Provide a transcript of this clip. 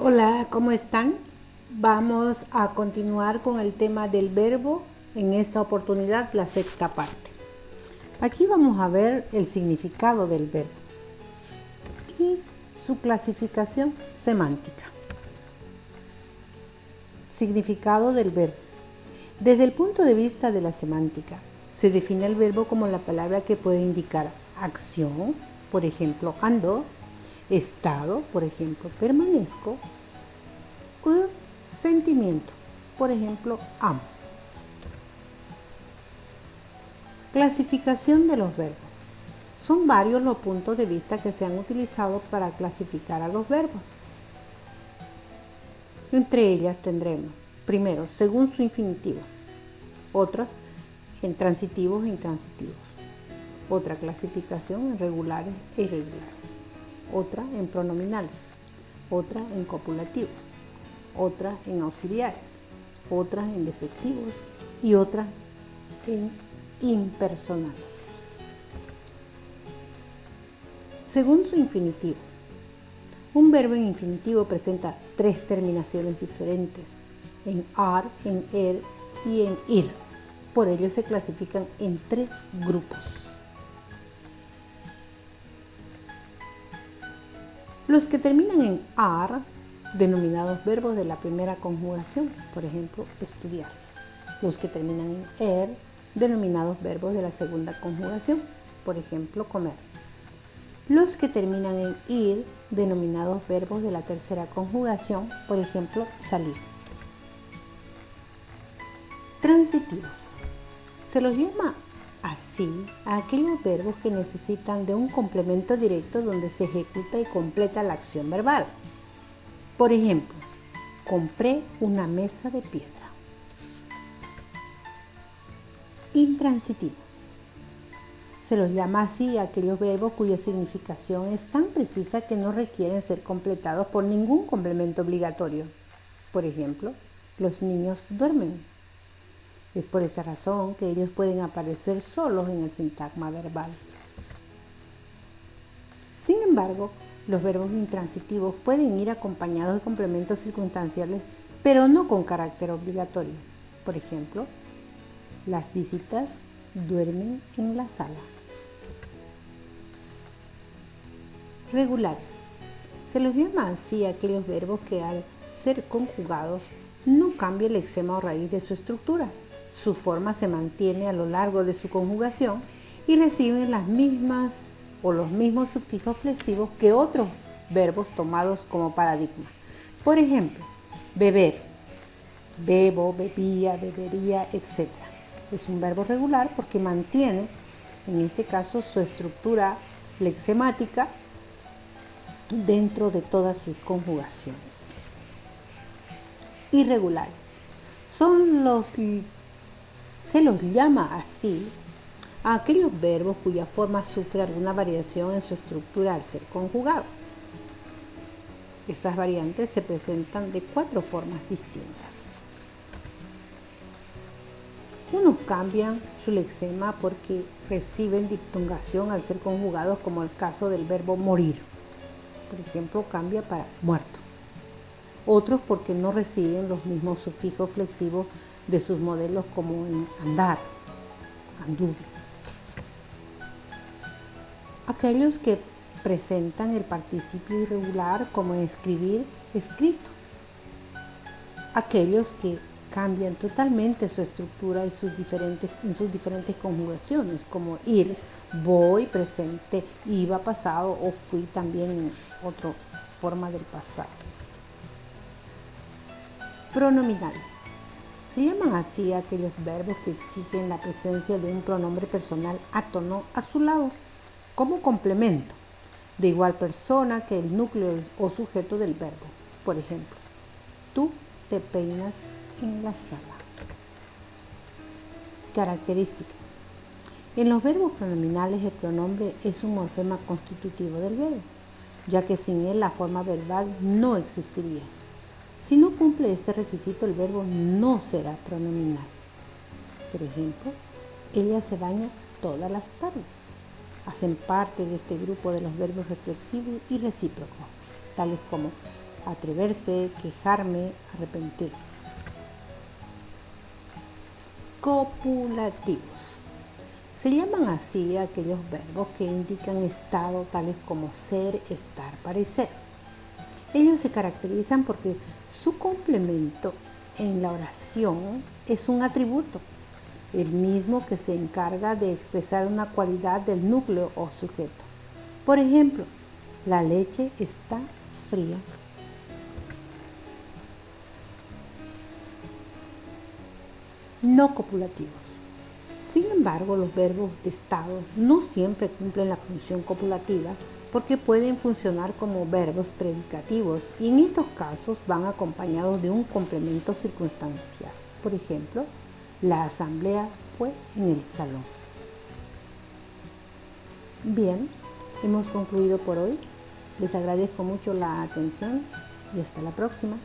Hola, ¿cómo están? Vamos a continuar con el tema del verbo, en esta oportunidad la sexta parte. Aquí vamos a ver el significado del verbo y su clasificación semántica. Significado del verbo. Desde el punto de vista de la semántica, se define el verbo como la palabra que puede indicar acción, por ejemplo, ando, estado, por ejemplo, permanezco, o sentimiento, por ejemplo, amo. Clasificación de los verbos. Son varios los puntos de vista que se han utilizado para clasificar a los verbos. Entre ellas tendremos, primero, según su infinitivo, otras en transitivos e intransitivos, otra clasificación en regulares e irregulares, otra en pronominales, otra en copulativos, otra en auxiliares, otra en defectivos y otra en impersonales. Según su infinitivo, un verbo en infinitivo presenta tres terminaciones diferentes, en ar, en er y en ir. Por ello se clasifican en tres grupos. Los que terminan en ar, denominados verbos de la primera conjugación, por ejemplo, estudiar. Los que terminan en er, denominados verbos de la segunda conjugación, por ejemplo, comer. Los que terminan en ir, denominados verbos de la tercera conjugación, por ejemplo, salir. Transitivos. Se los llama así a aquellos verbos que necesitan de un complemento directo donde se ejecuta y completa la acción verbal. Por ejemplo, compré una mesa de piedra. Intransitivo. Se los llama así a aquellos verbos cuya significación es tan precisa que no requieren ser completados por ningún complemento obligatorio. Por ejemplo, los niños duermen. Es por esta razón que ellos pueden aparecer solos en el sintagma verbal. Sin embargo, los verbos intransitivos pueden ir acompañados de complementos circunstanciales, pero no con carácter obligatorio. Por ejemplo, las visitas duermen en la sala. Regulares. Se los llama así a aquellos verbos que al ser conjugados no cambia el lexema o raíz de su estructura. Su forma se mantiene a lo largo de su conjugación y reciben las mismas o los mismos sufijos flexivos que otros verbos tomados como paradigma. Por ejemplo, beber, bebo, bebía, bebería, etc. Es un verbo regular porque mantiene, en este caso, su estructura lexemática dentro de todas sus conjugaciones. Irregulares. Se los llama así a aquellos verbos cuya forma sufre alguna variación en su estructura al ser conjugado. Estas variantes se presentan de cuatro formas distintas. Unos cambian su lexema porque reciben diptongación al ser conjugados, como el caso del verbo morir. Por ejemplo, cambia para muerto. Otros porque no reciben los mismos sufijos flexivos de sus modelos, como en andar, anduve. Aquellos que presentan el participio irregular, como en escribir, escrito. Aquellos que cambian totalmente su estructura en sus diferentes conjugaciones, como ir, voy, presente, iba, pasado, o fui también en otra forma del pasado. Pronominales. Se llaman así a aquellos verbos que exigen la presencia de un pronombre personal átono a su lado, como complemento, de igual persona que el núcleo o sujeto del verbo. Por ejemplo, tú te peinas en la sala. Característica. En los verbos pronominales el pronombre es un morfema constitutivo del verbo, ya que sin él la forma verbal no existiría. Si no cumple este requisito, el verbo no será pronominal. Por ejemplo, ella se baña todas las tardes. Hacen parte de este grupo de los verbos reflexivos y recíprocos, tales como atreverse, quejarme, arrepentirse. Copulativos. Se llaman así aquellos verbos que indican estado tales como ser, estar, parecer. Ellos se caracterizan porque su complemento en la oración es un atributo, el mismo que se encarga de expresar una cualidad del núcleo o sujeto. Por ejemplo, la leche está fría. No copulativos. Sin embargo, los verbos de estado no siempre cumplen la función copulativa porque pueden funcionar como verbos predicativos y en estos casos van acompañados de un complemento circunstancial. Por ejemplo, la asamblea fue en el salón. Bien, hemos concluido por hoy. Les agradezco mucho la atención y hasta la próxima.